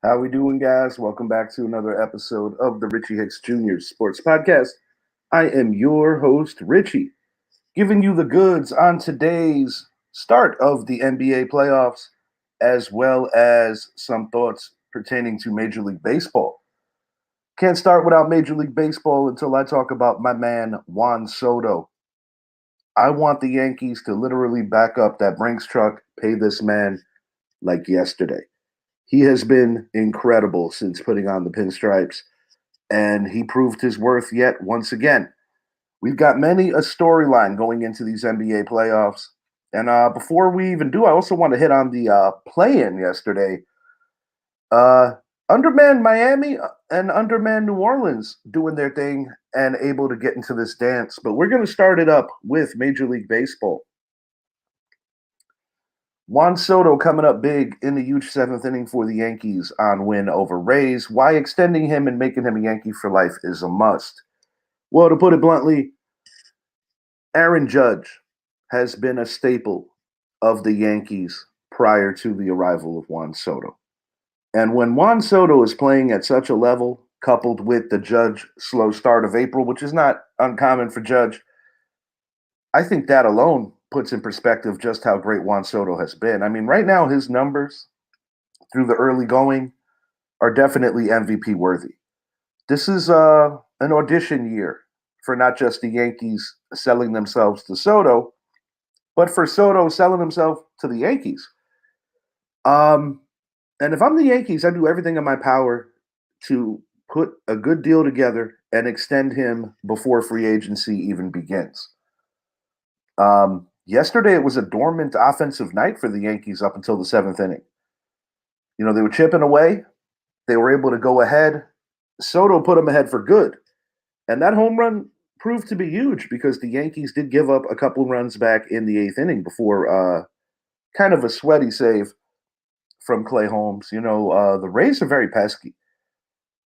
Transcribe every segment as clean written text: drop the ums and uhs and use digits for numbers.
How we doing, guys? Welcome back to another episode of the Richie Hicks Jr. Sports Podcast. I am your host, Richie, giving you the goods on today's start of the NBA playoffs, as well as some thoughts pertaining to Major League Baseball. Can't start without Major League Baseball until I talk about my man, Juan Soto. I want the Yankees to literally back up that Brinks truck, pay this man like yesterday. He has been incredible since putting on the pinstripes, and he proved his worth yet once again. We've got many a storyline going into these NBA playoffs. And before we even do, I also want to hit on the play-in yesterday. Uh, Undermanned Miami and undermanned New Orleans doing their thing and able to get into this dance. But we're going to start it up with Major League Baseball. Juan Soto coming up big in the huge seventh inning for the Yankees on win over Rays. Why extending him and making him a Yankee for life is a must. Well, to put it bluntly, Aaron Judge has been a staple of the Yankees prior to the arrival of Juan Soto. And when Juan Soto is playing at such a level, coupled with the Judge slow start of April, which is not uncommon for Judge, I think that alone puts in perspective just how great Juan Soto has been. I mean, right now, his numbers through the early going are definitely MVP worthy. This is an audition year for not just the Yankees selling themselves to Soto, but for Soto selling himself to the Yankees. Um, and if I'm the Yankees, I do everything in my power to put a good deal together and extend him before free agency even begins. Yesterday, it was a dormant offensive night for the Yankees up until the seventh inning. You know, they were chipping away. They were able to go ahead. Soto put them ahead for good. And that home run proved to be huge because the Yankees did give up a couple runs back in the eighth inning before kind of a sweaty save from Clay Holmes. You know, the Rays are very pesky,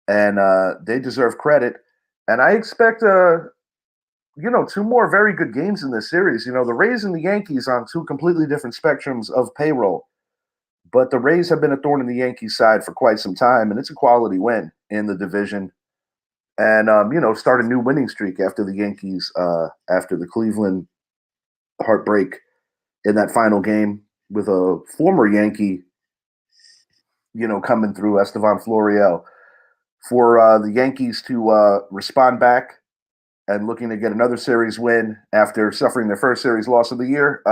and they deserve credit. And I expect, two more very good games in this series. You know, the Rays and the Yankees on two completely different spectrums of payroll. But the Rays have been a thorn in the Yankees' side for quite some time, and it's a quality win in the division. And start a new winning streak after the Yankees, after the Cleveland heartbreak in that final game with a former Yankee, coming through Estevan Florial for the Yankees to respond back and looking to get another series win after suffering their first series loss of the year.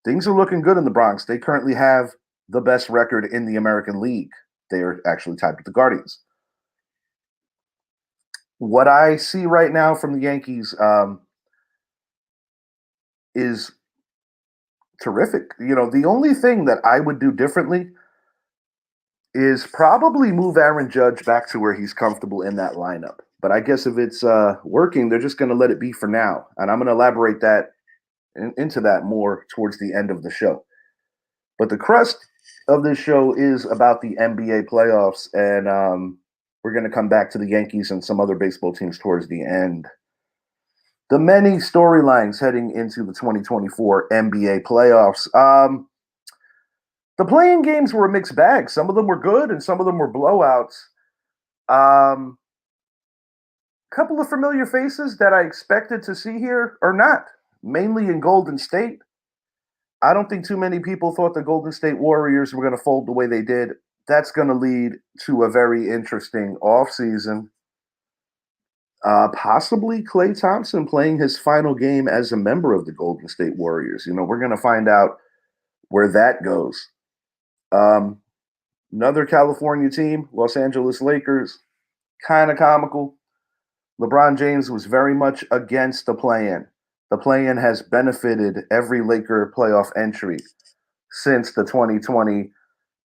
Things are looking good in the Bronx. They currently have the best record in the American League. They are actually tied with the Guardians. What I see right now from the Yankees is terrific. You know, the only thing that I would do differently is probably move Aaron Judge back to where he's comfortable in that lineup. But I guess if it's working, they're just going to let it be for now. And I'm going to elaborate that into that more towards the end of the show. But the crust of this show is about the NBA playoffs, and we're going to come back to the Yankees and some other baseball teams towards the end. The many storylines heading into the 2024 NBA playoffs. The playing games were a mixed bag. Some of them were good, and some of them were blowouts. Couple of familiar faces that I expected to see here or not, mainly in Golden State. I don't think too many people thought the Golden State Warriors were going to fold the way they did. That's going to lead to a very interesting offseason. Possibly Klay Thompson playing his final game as a member of the Golden State Warriors. You know, we're going to find out where that goes. Another California team, Los Angeles Lakers, kind of comical. LeBron James was very much against the play-in. The play-in has benefited every Laker playoff entry since the 2020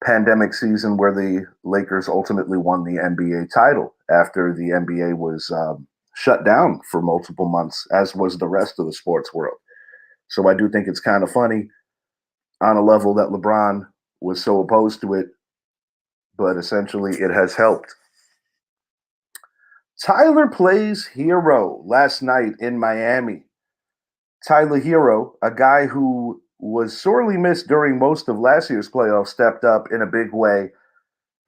pandemic season where the Lakers ultimately won the NBA title after the NBA was shut down for multiple months, as was the rest of the sports world. So I do think it's kind of funny on a level that LeBron was so opposed to it, but essentially it has helped. Tyler plays hero last night in Miami. Tyler Hero, a guy who was sorely missed during most of last year's playoffs, stepped up in a big way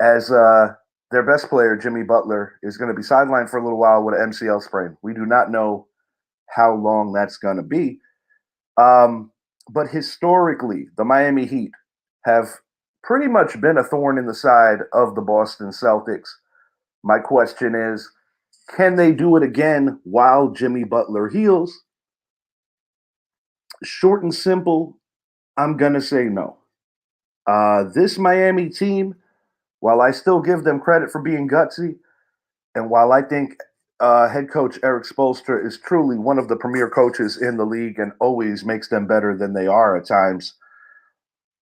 as their best player, Jimmy Butler, is going to be sidelined for a little while with an MCL sprain. We do not know how long that's going to be. But historically, the Miami Heat have pretty much been a thorn in the side of the Boston Celtics. My question is, can they do it again while Jimmy Butler heals? Short and simple, I'm going to say no. This Miami team, while I still give them credit for being gutsy, and while I think head coach Eric Spoelstra is truly one of the premier coaches in the league and always makes them better than they are at times,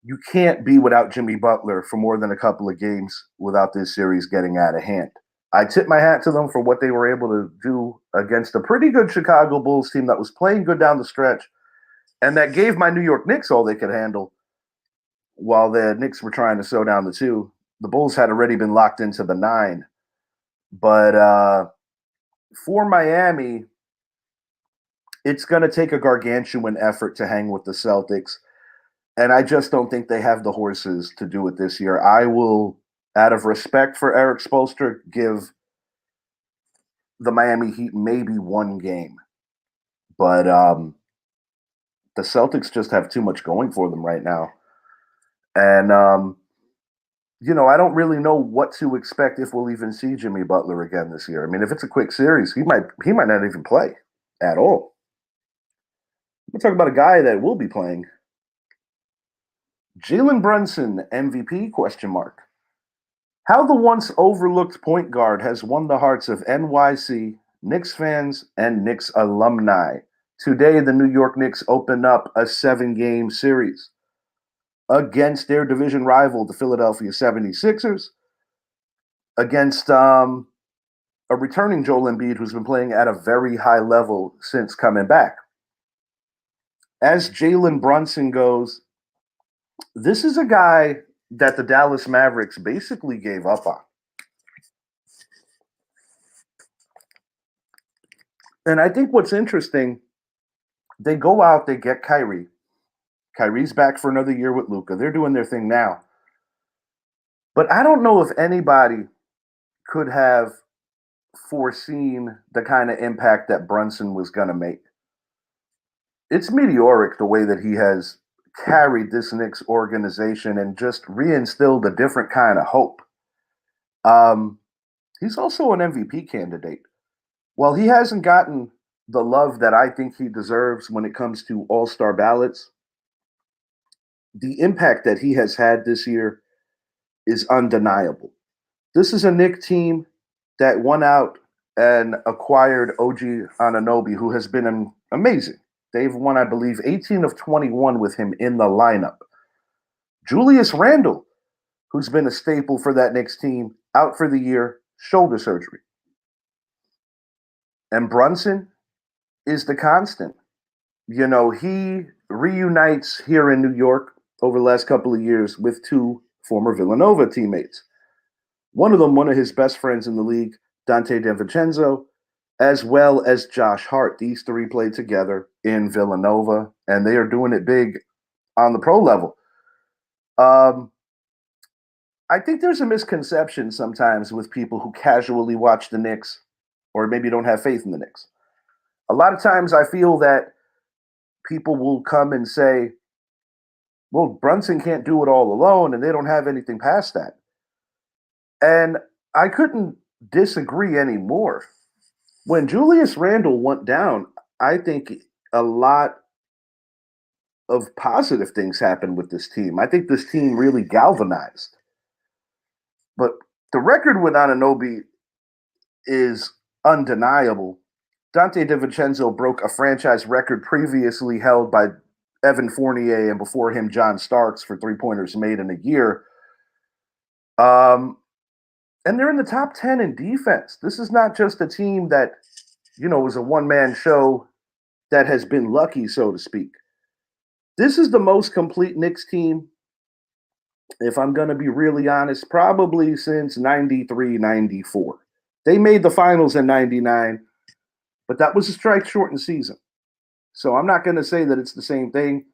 you can't be without Jimmy Butler for more than a couple of games without this series getting out of hand. I tip my hat to them for what they were able to do against a pretty good Chicago Bulls team that was playing good down the stretch and that gave my New York Knicks all they could handle while the Knicks were trying to sew down the 2. The Bulls had already been locked into the 9. But for Miami, it's going to take a gargantuan effort to hang with the Celtics. And I just don't think they have the horses to do it this year. I will, out of respect for Eric Spoelstra, give the Miami Heat maybe one game. But the Celtics just have too much going for them right now. And, I don't really know what to expect if we'll even see Jimmy Butler again this year. I mean, if it's a quick series, he might not even play at all. We're talking about a guy that will be playing. Jalen Brunson, MVP, question mark. How the once overlooked point guard has won the hearts of NYC, Knicks fans, and Knicks alumni. Today, the New York Knicks open up a 7-game series against their division rival, the Philadelphia 76ers, against a returning Joel Embiid who's been playing at a very high level since coming back. As Jalen Brunson goes, this is a guy that the Dallas Mavericks basically gave up on. And I think what's interesting, they go out, they get Kyrie. Kyrie's back for another year with Luka. They're doing their thing now. But I don't know if anybody could have foreseen the kind of impact that Brunson was going to make. It's meteoric the way that he has carried this Knicks organization and just reinstilled a different kind of hope. He's also an MVP candidate. While he hasn't gotten the love that I think he deserves when it comes to all-star ballots, the impact that he has had this year is undeniable. This is a Knicks team that went out and acquired OG Anunoby, who has been amazing. They've won, I believe, 18 of 21 with him in the lineup. Julius Randle, who's been a staple for that Knicks team, out for the year, shoulder surgery. And Brunson is the constant. He reunites here in New York over the last couple of years with 2 former Villanova teammates. One of them, one of his best friends in the league, Dante DiVincenzo, as well as Josh Hart. These 3 played together in Villanova, and they are doing it big on the pro level. I think there's a misconception sometimes with people who casually watch the Knicks or maybe don't have faith in the Knicks. A lot of times I feel that people will come and say, well, Brunson can't do it all alone, and they don't have anything past that. And I couldn't disagree anymore. When Julius Randle went down, I think a lot of positive things happened with this team. I think this team really galvanized. But the record with Anunoby is undeniable. Dante DiVincenzo broke a franchise record previously held by Evan Fournier and before him John Starks for 3-pointers made in a year. And they're in the top 10 in defense. This is not just a team that, is a one-man show that has been lucky, so to speak. This is the most complete Knicks team, if I'm going to be really honest, probably since 93, 94. They made the finals in 99, but that was a strike-shortened season. So I'm not going to say that it's the same thing.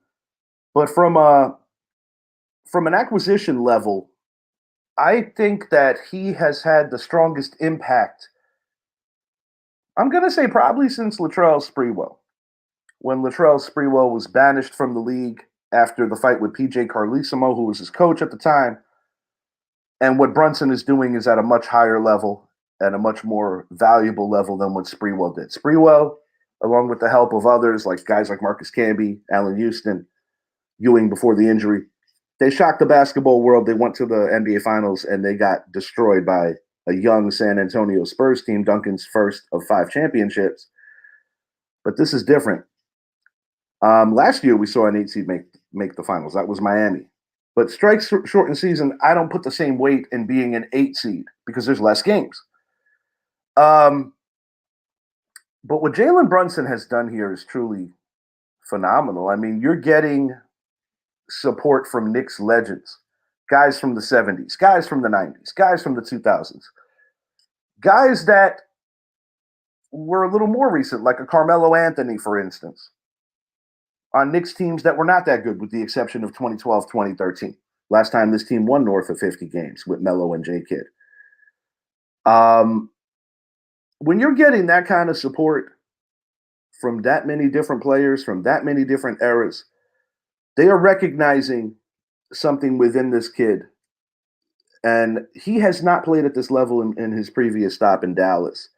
But from an acquisition level, I think that he has had the strongest impact. I'm going to say probably since Latrell Sprewell. When Latrell Sprewell was banished from the league after the fight with PJ Carlesimo, who was his coach at the time. And what Brunson is doing is at a much higher level and a much more valuable level than what Sprewell did. Sprewell, along with the help of others like guys like Marcus Camby, Allen Houston, Ewing before the injury, they shocked the basketball world. They went to the NBA Finals and they got destroyed by a young San Antonio Spurs team, Duncan's first of 5 championships. But this is different. Last year we saw an 8 seed make the finals. That was Miami. But strike shortened season, I don't put the same weight in being an 8 seed because there's less games. But what Jalen Brunson has done here is truly phenomenal. I mean, you're getting support from Knicks legends, guys from the 70s, guys from the 90s, guys from the 2000s, guys that were a little more recent, like a Carmelo Anthony, for instance, on Knicks teams that were not that good, with the exception of 2012, 2013. Last time this team won north of 50 games with Melo and J. Kidd. When you're getting that kind of support from that many different players, from that many different eras, they are recognizing something within this kid. And he has not played at this level in his previous stop in Dallas.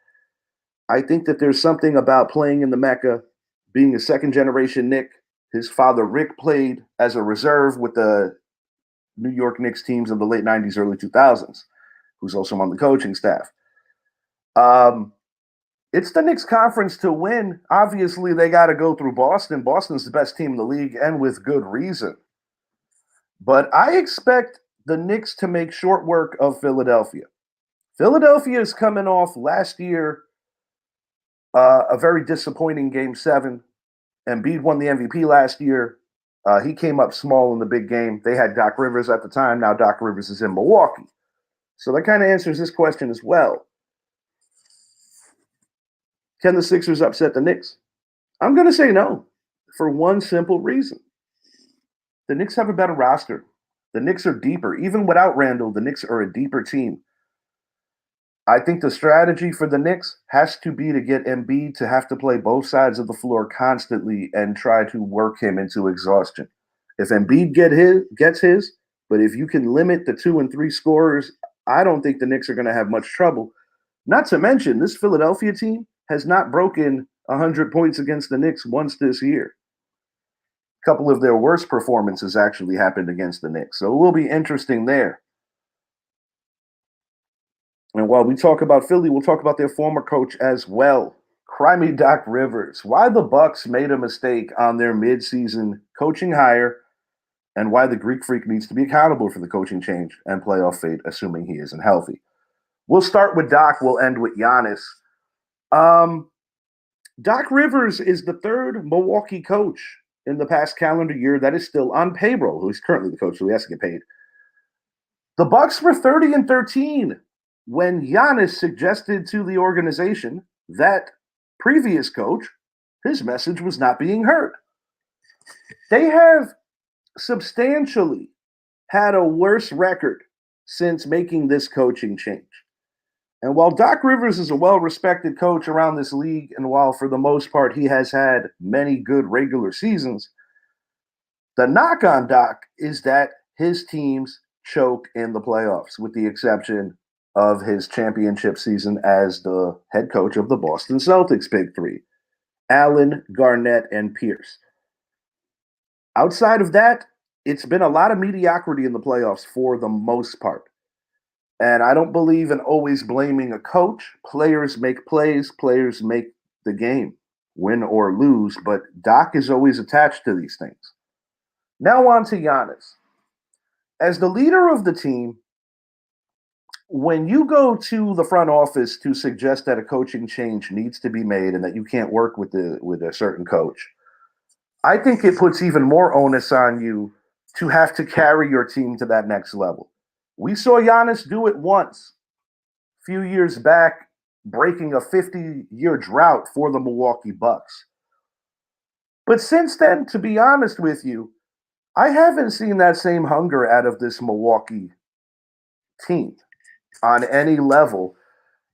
I think that there's something about playing in the Mecca, being a second-generation Knick. His father, Rick, played as a reserve with the New York Knicks teams of the late 90s, early 2000s, who's also on the coaching staff. It's the Knicks conference to win. Obviously, they got to go through Boston. Boston's the best team in the league, and with good reason. But I expect the Knicks to make short work of Philadelphia. Philadelphia is coming off last year, a very disappointing Game 7. Embiid won the MVP last year. He came up small in the big game. They had Doc Rivers at the time. Now Doc Rivers is in Milwaukee. So that kind of answers this question as well. Can the Sixers upset the Knicks? I'm going to say no, for one simple reason. The Knicks have a better roster. The Knicks are deeper. Even without Randall, the Knicks are a deeper team. I think the strategy for the Knicks has to be to get Embiid to have to play both sides of the floor constantly and try to work him into exhaustion. If Embiid gets his, but if you can limit the 2 and 3 scorers, I don't think the Knicks are going to have much trouble. Not to mention, this Philadelphia team has not broken 100 points against the Knicks once this year. A couple of their worst performances actually happened against the Knicks. So it will be interesting there. And while we talk about Philly, we'll talk about their former coach as well. Cry me Doc Rivers. Why the Bucks made a mistake on their midseason coaching hire, and why the Greek Freak needs to be accountable for the coaching change and playoff fate, assuming he isn't healthy. We'll start with Doc. We'll end with Giannis. Doc Rivers is the third Milwaukee coach in the past calendar year that is still on payroll, who's currently the coach, so he has to get paid. The Bucks were 30-13 when Giannis suggested to the organization that previous coach, his message was not being heard. They have substantially had a worse record since making this coaching change. And while Doc Rivers is a well-respected coach around this league, and while for the most part he has had many good regular seasons, the knock on Doc is that his teams choke in the playoffs, with the exception of his championship season as the head coach of the Boston Celtics Big Three, Allen, Garnett, and Pierce. Outside of that, it's been a lot of mediocrity in the playoffs for the most part. And I don't believe in always blaming a coach. Players make plays, players make the game, win or lose, but Doc is always attached to these things. Now on to Giannis. As the leader of the team, when you go to the front office to suggest that a coaching change needs to be made and that you can't work with a certain coach, I think it puts even more onus on you to have to carry your team to that next level. We saw Giannis do it once a few years back, breaking a 50-year drought for the Milwaukee Bucks. But since then, to be honest with you, I haven't seen that same hunger out of this Milwaukee team on any level.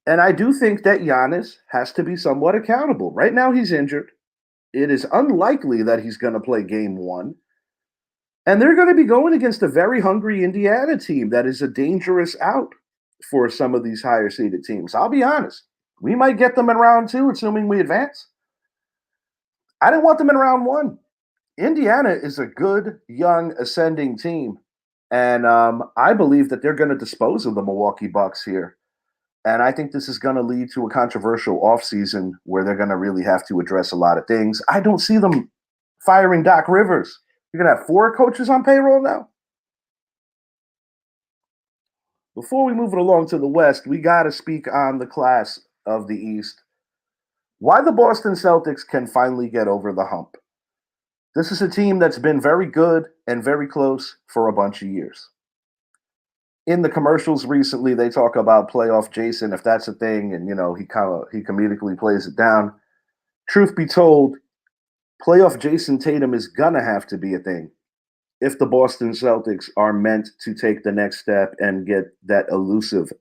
And I do think that Giannis has to be somewhat accountable. Right now, he's injured. It is unlikely that he's going to play game one. And they're going to be going against a very hungry Indiana team that is a dangerous out for some of these higher seeded teams. I'll be honest. We might get them in round two, assuming we advance. I didn't want them in round one. Indiana is a good, young, ascending team. And I believe that they're going to dispose of the Milwaukee Bucks here. And I think this is going to lead to a controversial offseason where they're going to really have to address a lot of things. I don't see them firing Doc Rivers. You're going to have 4 coaches on payroll now? Before we move it along to the West, we got to speak on the class of the East. Why the Boston Celtics can finally get over the hump. This is a team that's been very good and very close for a bunch of years. In the commercials recently, they talk about playoff Jason, if that's a thing, and he comedically plays it down. Truth be told, playoff Jason Tatum is gonna have to be a thing if the Boston Celtics are meant to take the next step and get that elusive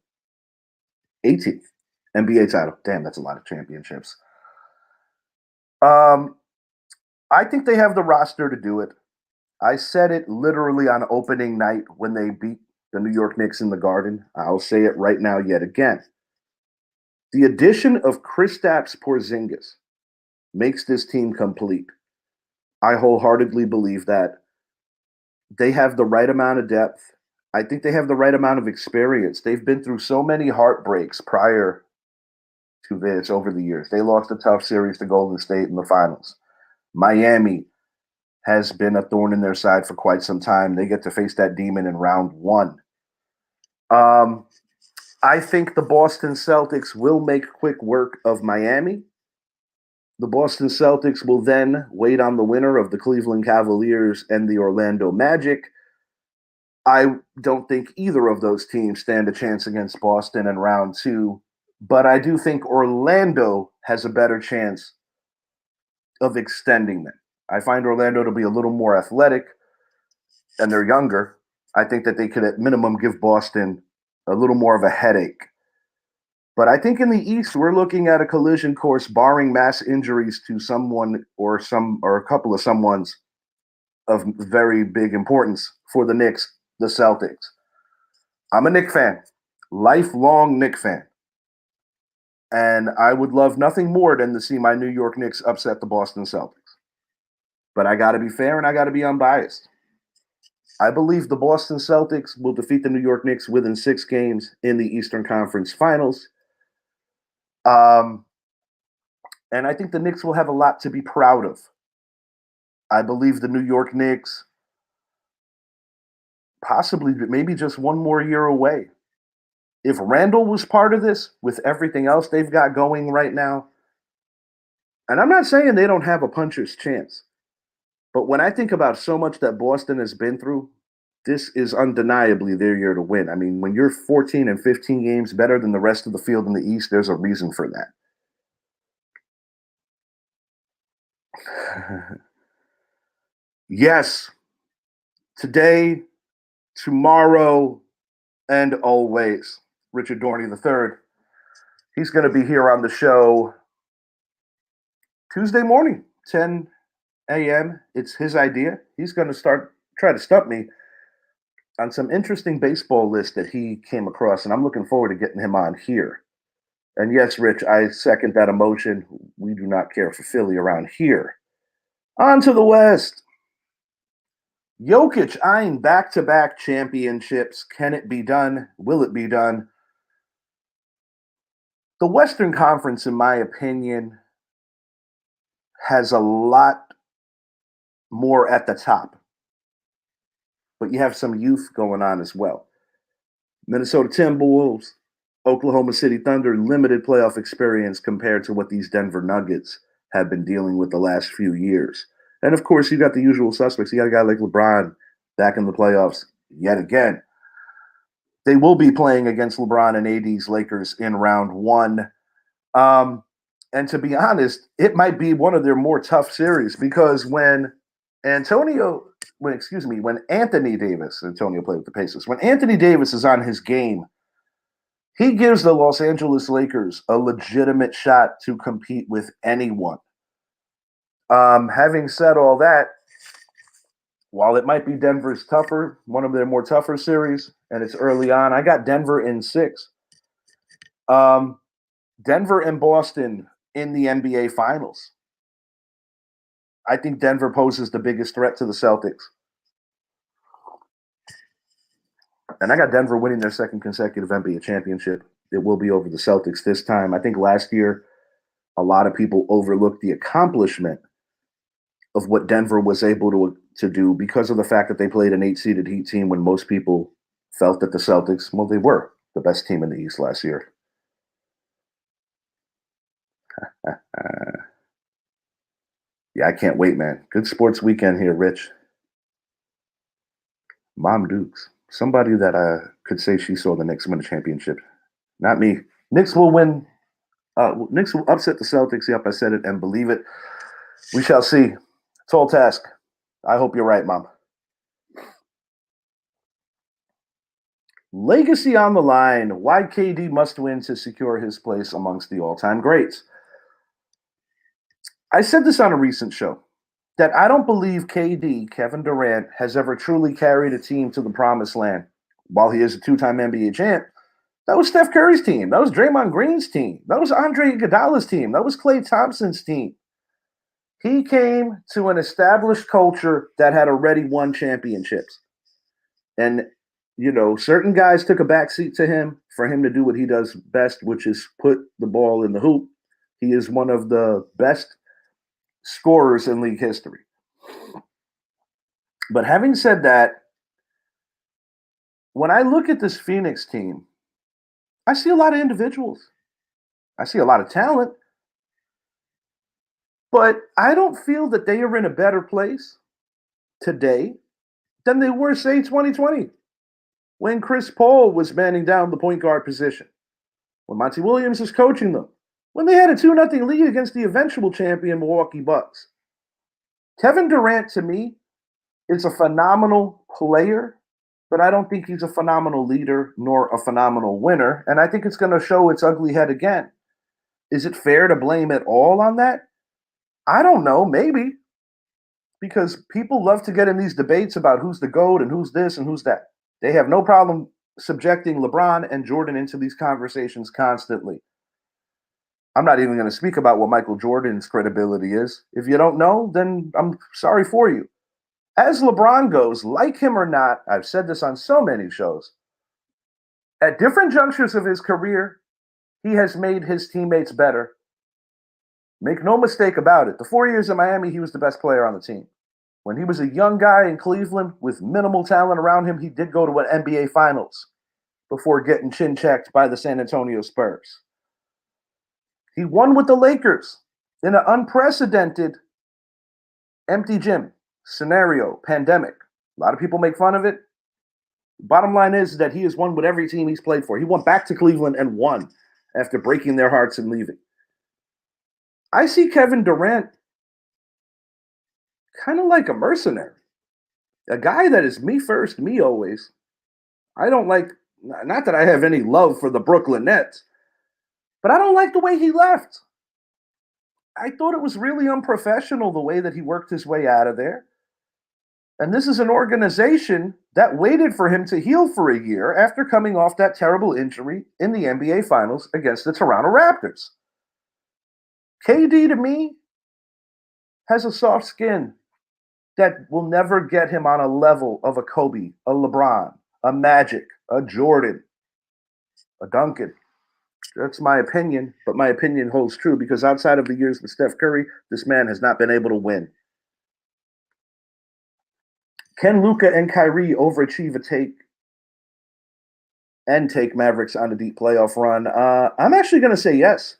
18th NBA title. Damn, that's a lot of championships. I think they have the roster to do it. I said it literally on opening night when they beat the New York Knicks in the Garden. I'll say it right now yet again. The addition of Kristaps Porzingis makes this team complete. I wholeheartedly believe that. They have the right amount of depth. I think they have the right amount of experience. They've been through so many heartbreaks prior to this over the years. They lost a tough series to Golden State in the finals. Miami has been a thorn in their side for quite some time. They get to face that demon in round one. I think the Boston Celtics will make quick work of Miami. The Boston Celtics will then wait on the winner of the Cleveland Cavaliers and the Orlando Magic. I don't think either of those teams stand a chance against Boston in round two, but I do think Orlando has a better chance of extending them. I find Orlando to be a little more athletic, and they're younger. I think that they could, at minimum, give Boston a little more of a headache. But I think in the East, we're looking at a collision course, barring mass injuries to someone or a couple of someones of very big importance for the Knicks, the Celtics. I'm a Knicks fan, lifelong Knicks fan. And I would love nothing more than to see my New York Knicks upset the Boston Celtics. But I got to be fair and I got to be unbiased. I believe the Boston Celtics will defeat the New York Knicks within 6 games in the Eastern Conference Finals. And I think the Knicks will have a lot to be proud of. I believe the New York Knicks possibly maybe just one more year away. If Randall was part of this with everything else they've got going right now, and I'm not saying they don't have a puncher's chance, but when I think about so much that Boston has been through, this is undeniably their year to win. I mean, when you're 14 and 15 games better than the rest of the field in the East, there's a reason for that. Yes, today, tomorrow, and always. Richard Dorney III. He's going to be here on the show Tuesday morning, 10 a.m. It's his idea. He's going to try to stump me on some interesting baseball lists that he came across, and I'm looking forward to getting him on here. And yes, Rich, I second that emotion. We do not care for Philly around here. On to the West. Jokic eyeing back-to-back championships. Can it be done? Will it be done? The Western Conference, in my opinion, has a lot more at the top. But you have some youth going on as well. Minnesota Timberwolves, Oklahoma City Thunder, limited playoff experience compared to what these Denver Nuggets have been dealing with the last few years. And of course, you got the usual suspects. You got a guy like LeBron back in the playoffs yet again. They will be playing against LeBron and AD's Lakers in round one. And to be honest, it might be one of their more tough series because when Antonio when Anthony Davis, Antonio played with the Pacers, when Anthony Davis is on his game, he gives the Los Angeles Lakers a legitimate shot to compete with anyone. Having said all that, while it might be Denver's tougher, one of their more tougher series, and it's early on, I got Denver in 6. Denver and Boston in the NBA Finals. I think Denver poses the biggest threat to the Celtics. And I got Denver winning their second consecutive NBA championship. It will be over the Celtics this time. I think last year, a lot of people overlooked the accomplishment of what Denver was able to do because of the fact that they played an 8-seeded Heat team when most people felt that the Celtics, well, they were the best team in the East last year. Yeah, I can't wait, man. Good sports weekend here, Rich. Mom Dukes. Somebody that could say she saw the Knicks win a championship. Not me. Knicks will win. Knicks will upset the Celtics. Yep, I said it, and believe it. We shall see. Tall task. I hope you're right, Mom. Legacy on the line. Why KD must win to secure his place amongst the all-time greats. I said this on a recent show, that I don't believe KD, Kevin Durant, has ever truly carried a team to the promised land. While he is a 2-time NBA champ, that was Steph Curry's team. That was Draymond Green's team. That was Andre Iguodala's team. That was Klay Thompson's team. He came to an established culture that had already won championships. And, certain guys took a backseat to him for him to do what he does best, which is put the ball in the hoop. He is one of the best scorers in league history. But having said that, when I look at this Phoenix team, I see a lot of individuals. I see a lot of talent. But I don't feel that they are in a better place today than they were, say, 2020, when Chris Paul was manning down the point guard position, when Monty Williams was coaching them, when they had a 2-0 lead against the eventual champion Milwaukee Bucks. Kevin Durant, to me, is a phenomenal player, but I don't think he's a phenomenal leader nor a phenomenal winner, and I think it's going to show its ugly head again. Is it fair to blame it all on that? I don't know, maybe, because people love to get in these debates about who's the GOAT and who's this and who's that. They have no problem subjecting LeBron and Jordan into these conversations constantly. I'm not even going to speak about what Michael Jordan's credibility is. If you don't know, then I'm sorry for you. As LeBron goes, like him or not, I've said this on so many shows, at different junctures of his career, he has made his teammates better. Make no mistake about it. The 4 years in Miami, he was the best player on the team. When he was a young guy in Cleveland with minimal talent around him, he did go to an NBA Finals before getting chin-checked by the San Antonio Spurs. He won with the Lakers in an unprecedented empty gym scenario, pandemic. A lot of people make fun of it. Bottom line is that he has won with every team he's played for. He went back to Cleveland and won after breaking their hearts and leaving. I see Kevin Durant kind of like a mercenary, a guy that is me first, me always. I don't like, not that I have any love for the Brooklyn Nets, but I don't like the way he left. I thought it was really unprofessional the way that he worked his way out of there. And this is an organization that waited for him to heal for a year after coming off that terrible injury in the NBA Finals against the Toronto Raptors. KD, to me, has a soft skin that will never get him on a level of a Kobe, a LeBron, a Magic, a Jordan, a Duncan. That's my opinion, but my opinion holds true because outside of the years with Steph Curry, this man has not been able to win. Can Luka and Kyrie overachieve take Mavericks on a deep playoff run? I'm actually going to say yes.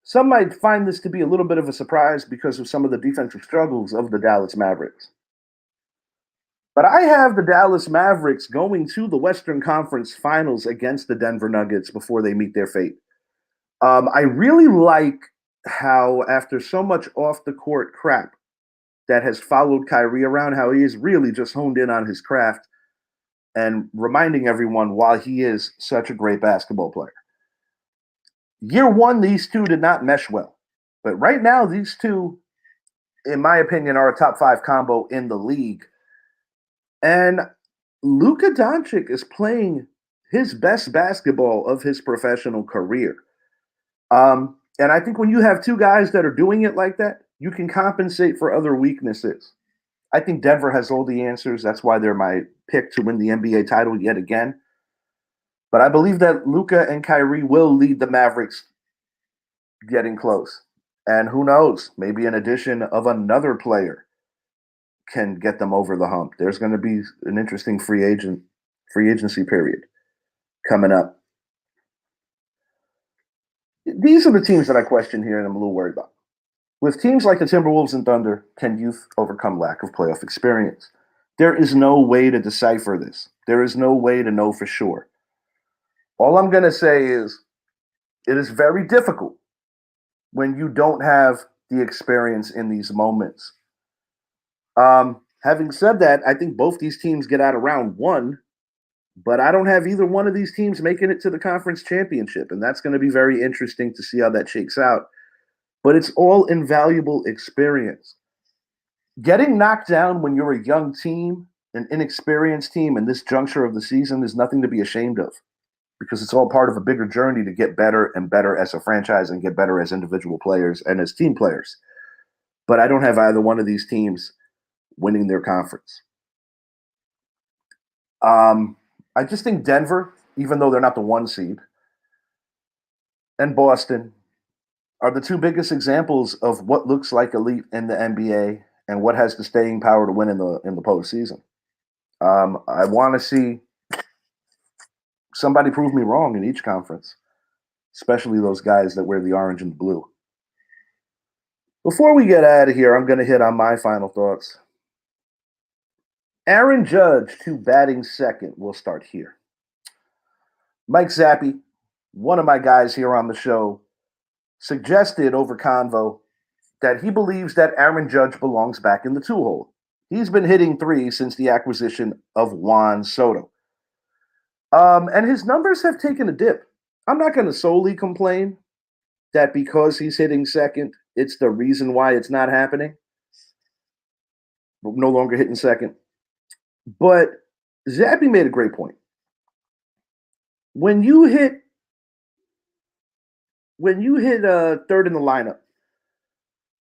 Some might find this to be a little bit of a surprise because of some of the defensive struggles of the Dallas Mavericks. But I have the Dallas Mavericks going to the Western Conference Finals against the Denver Nuggets before they meet their fate. I really like how, after so much off-the-court crap that has followed Kyrie around, how he is really just honed in on his craft and reminding everyone why he is such a great basketball player. Year one, these two did not mesh well. But right now, these two, in my opinion, are a top 5 combo in the league. And Luka Doncic is playing his best basketball of his professional career. And I think when you have two guys that are doing it like that, you can compensate for other weaknesses. I think Denver has all the answers. That's why they're my pick to win the NBA title yet again. But I believe that Luka and Kyrie will lead the Mavericks getting close. And who knows, maybe an addition of another player can get them over the hump. There's going to be an interesting free agency period coming up. These are the teams that I question here and I'm a little worried about. With teams like the Timberwolves and Thunder, can youth overcome lack of playoff experience? There is no way to decipher this. There is no way to know for sure. All I'm going to say is it is very difficult when you don't have the experience in these moments. Having said that, I think both these teams get out of round one, but I don't have either one of these teams making it to the conference championship, and that's going to be very interesting to see how that shakes out. But it's all invaluable experience. Getting knocked down when you're a young team, an inexperienced team in this juncture of the season is nothing to be ashamed of because it's all part of a bigger journey to get better and better as a franchise and get better as individual players and as team players. But I don't have either one of these teams winning their conference. I just think Denver, even though they're not the 1 seed, and Boston are the two biggest examples of what looks like elite in the NBA and what has the staying power to win in the postseason. I want to see somebody prove me wrong in each conference, especially those guys that wear the orange and the blue. Before we get out of here, I'm going to hit on my final thoughts. Aaron Judge to batting second. We'll start here. Mike Zappi, one of my guys here on the show, suggested over convo that he believes that Aaron Judge belongs back in the 2-hole. He's been hitting 3 since the acquisition of Juan Soto. And his numbers have taken a dip. I'm not going to solely complain that because he's hitting second, it's the reason why it's not happening. No longer hitting second. But Zappy made a great point. When you hit third in the lineup,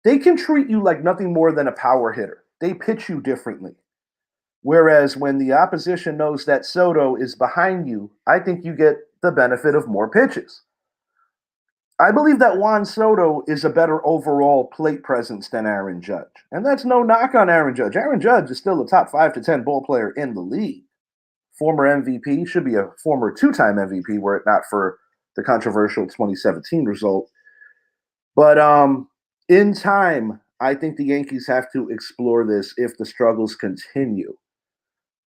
they can treat you like nothing more than a power hitter. They pitch you differently. Whereas when the opposition knows that Soto is behind you, I think you get the benefit of more pitches. I believe that Juan Soto is a better overall plate presence than Aaron Judge. And that's no knock on Aaron Judge. Aaron Judge is still a top 5 to 10 ball player in the league. Former MVP, should be a former 2-time MVP were it not for the controversial 2017 result. But in time, I think the Yankees have to explore this if the struggles continue.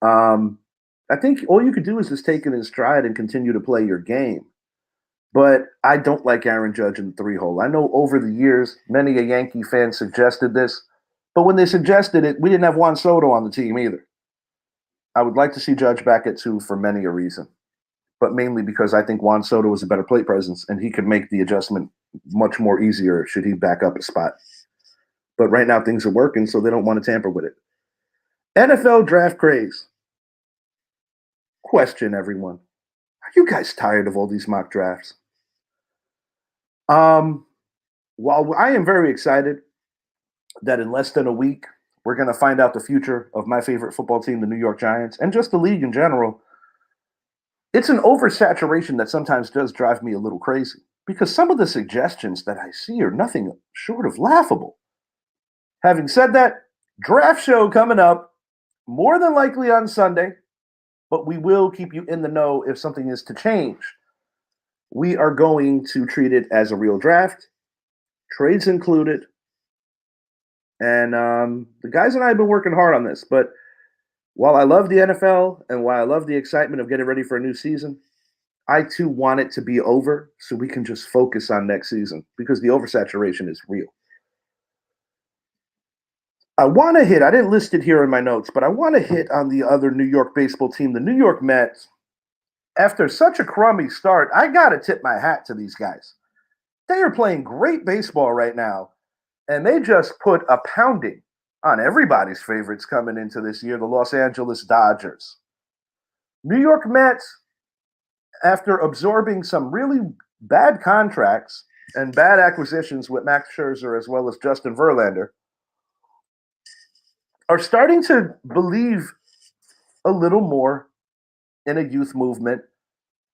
I think all you could do is just take it in stride and continue to play your game. But I don't like Aaron Judge in the 3-hole. I know over the years, many a Yankee fan suggested this, but when they suggested it, we didn't have Juan Soto on the team either. I would like to see Judge back at 2 for many a reason, but mainly because I think Juan Soto is a better plate presence and he could make the adjustment much more easier should he back up a spot. But right now things are working, so they don't want to tamper with it. NFL draft craze. Question, everyone. Are you guys tired of all these mock drafts? While I am very excited that in less than a week, we're going to find out the future of my favorite football team, the New York Giants, and just the league in general, it's an oversaturation that sometimes does drive me a little crazy because some of the suggestions that I see are nothing short of laughable. Having said that, draft show coming up, more than likely on Sunday, but we will keep you in the know if something is to change. We are going to treat it as a real draft, trades included. And the guys and I have been working hard on this. But while I love the NFL and while I love the excitement of getting ready for a new season, I too want it to be over so we can just focus on next season because the oversaturation is real. I want to hit, I didn't list it here in my notes, but I want to hit on the other New York baseball team, the New York Mets. After such a crummy start, I got to tip my hat to these guys. They are playing great baseball right now, and they just put a pounding on everybody's favorites coming into this year, the Los Angeles Dodgers. New York Mets, after absorbing some really bad contracts and bad acquisitions with Max Scherzer as well as Justin Verlander, are starting to believe a little more in a youth movement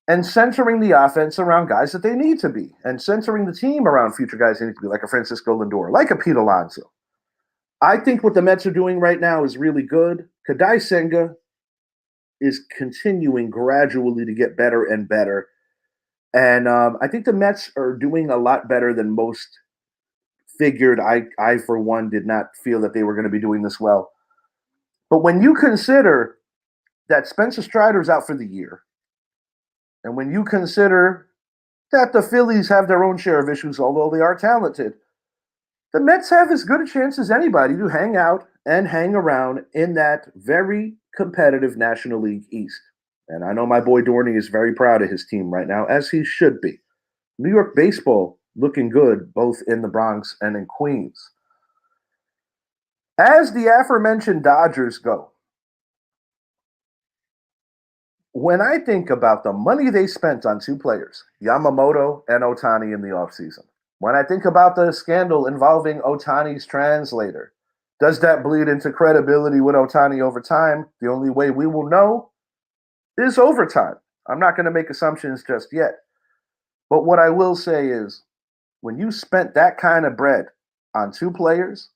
and centering the offense around guys that they need to be and centering the team around future guys they need to be, like a Francisco Lindor, like a Pete Alonso. I think what the Mets are doing right now is really good. Kadai Senga is continuing gradually to get better and better. And I think the Mets are doing a lot better than most figured. I, for one, did not feel that they were going to be doing this well. But when you consider that Spencer Strider's out for the year, and when you consider that the Phillies have their own share of issues, although they are talented, the Mets have as good a chance as anybody to hang out and hang around in that very competitive National League East. And I know my boy Dorney is very proud of his team right now, as he should be. New York baseball looking good, both in the Bronx and in Queens. As the aforementioned Dodgers go, when I think about the money they spent on two players, Yamamoto and Ohtani in the offseason, when I think about the scandal involving Ohtani's translator, does that bleed into credibility with Ohtani over time? The only way we will know is overtime. I'm not going to make assumptions just yet. But what I will say is, when you spent that kind of bread on two players,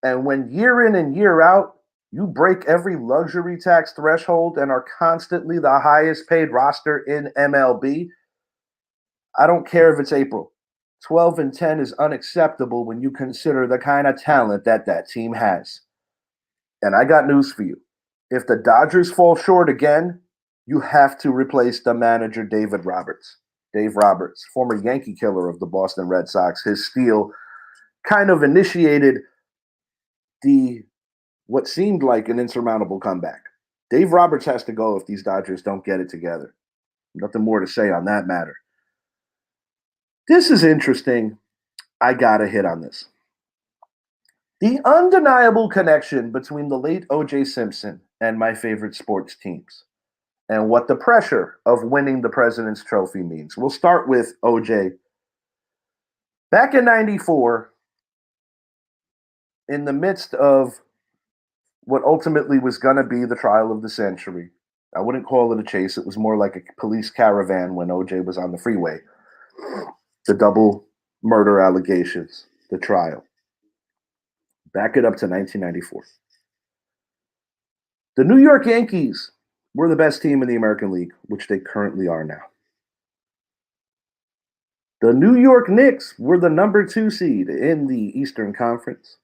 and when year in and year out, you break every luxury tax threshold and are constantly the highest paid roster in MLB, I don't care if it's April. 12-10 is unacceptable when you consider the kind of talent that team has. And I got news for you. If the Dodgers fall short again, you have to replace the manager, Dave Roberts, former Yankee killer of the Boston Red Sox. His steal kind of initiated what seemed like an insurmountable comeback. Dave Roberts has to go if these Dodgers don't get it together. Nothing more to say on that matter. This is interesting. I gotta hit on this. The undeniable connection between the late O.J. Simpson and my favorite sports teams, and what the pressure of winning the President's Trophy means. We'll start with O.J. Back in '94, in the midst of what ultimately was going to be the trial of the century, I wouldn't call it a chase. It was more like a police caravan when O.J. was on the freeway. The double murder allegations, the trial. Back it up to 1994. The New York Yankees were the best team in the American League, which they currently are now. The New York Knicks were the number 2 seed in the Eastern Conference,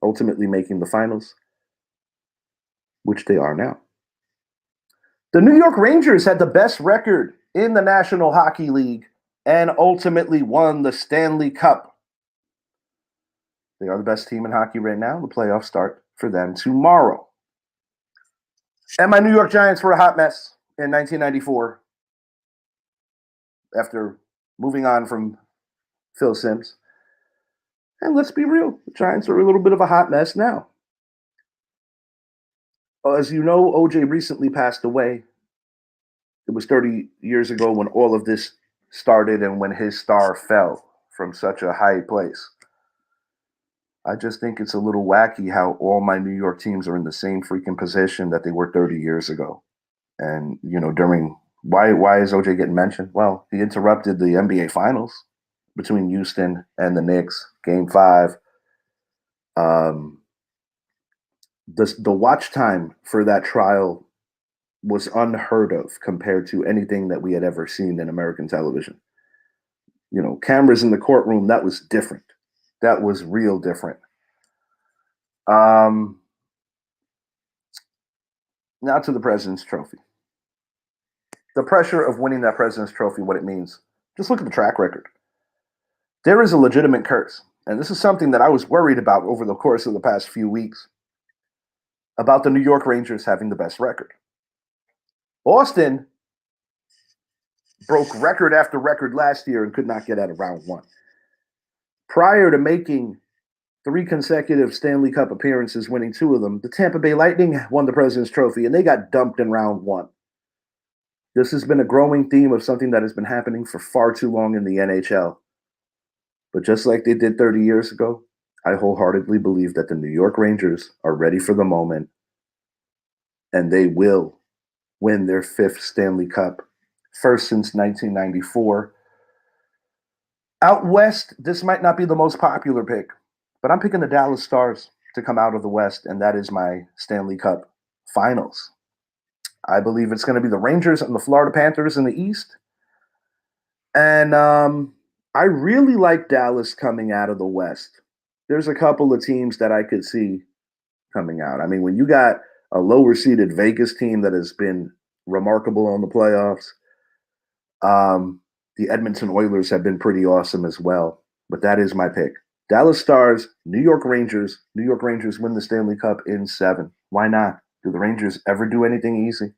ultimately making the finals, which they are now. The New York Rangers had the best record in the National Hockey League and ultimately won the Stanley Cup. They are the best team in hockey right now. The playoffs start for them tomorrow. And my New York Giants were a hot mess in 1994 after moving on from Phil Simms. And let's be real, the Giants are a little bit of a hot mess now. As you know, OJ recently passed away. It was 30 years ago when all of this started and when his star fell from such a high place. I just think it's a little wacky how all my New York teams are in the same freaking position that they were 30 years ago. And, why is OJ getting mentioned? Well, he interrupted the NBA Finals between Houston and the Knicks, Game 5. The watch time for that trial was unheard of compared to anything that we had ever seen in American television. Cameras in the courtroom, that was different. That was real different. Now to the President's Trophy. The pressure of winning that President's Trophy, what it means. Just look at the track record. There is a legitimate curse. and this is something that I was worried about over the course of the past few weeks, about the New York Rangers having the best record. Boston broke record after record last year and could not get out of round one. Prior to making 3 consecutive Stanley Cup appearances, winning 2 of them, the Tampa Bay Lightning won the President's Trophy, and they got dumped in round one. This has been a growing theme of something that has been happening for far too long in the NHL. But just like they did 30 years ago, I wholeheartedly believe that the New York Rangers are ready for the moment, and they will win their 5th Stanley Cup, first since 1994. Out west, this might not be the most popular pick, but I'm picking the Dallas Stars to come out of the West, and that is my Stanley Cup Finals. I believe it's going to be the Rangers and the Florida Panthers in the East. And I really like Dallas coming out of the West. There's a couple of teams that I could see coming out. I mean, when you got a lower seeded Vegas team that has been remarkable on the playoffs, the Edmonton Oilers have been pretty awesome as well. But that is my pick. Dallas Stars, New York Rangers. New York Rangers win the Stanley Cup in 7. Why not? Do the Rangers ever do anything easy?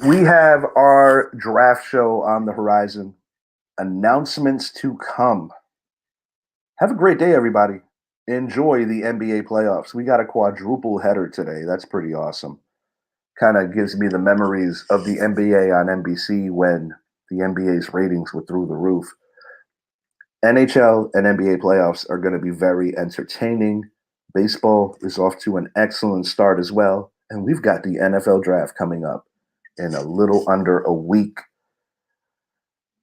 We have our draft show on the horizon. Announcements to come. Have a great day, everybody. Enjoy the NBA playoffs. We got a quadruple header today. That's pretty awesome. Kind of gives me the memories of the NBA on NBC when the NBA's ratings were through the roof. NHL and NBA playoffs are going to be very entertaining. Baseball is off to an excellent start as well. And we've got the NFL draft coming up in a little under a week.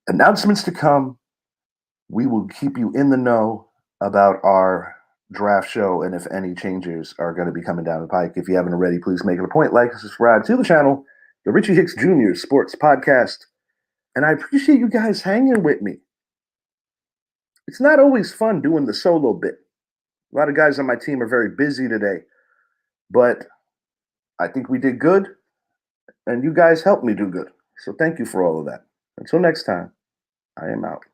Announcements to come. We will keep you in the know about our draft show and if any changes are going to be coming down the pike. If you haven't already, please make it a point, like and subscribe to the channel, the Richie Hicks Jr. Sports Podcast. And I appreciate you guys hanging with me. It's not always fun doing the solo bit. A lot of guys on my team are very busy today, but I think we did good, and you guys helped me do good. So thank you for all of that. Until next time, I am out.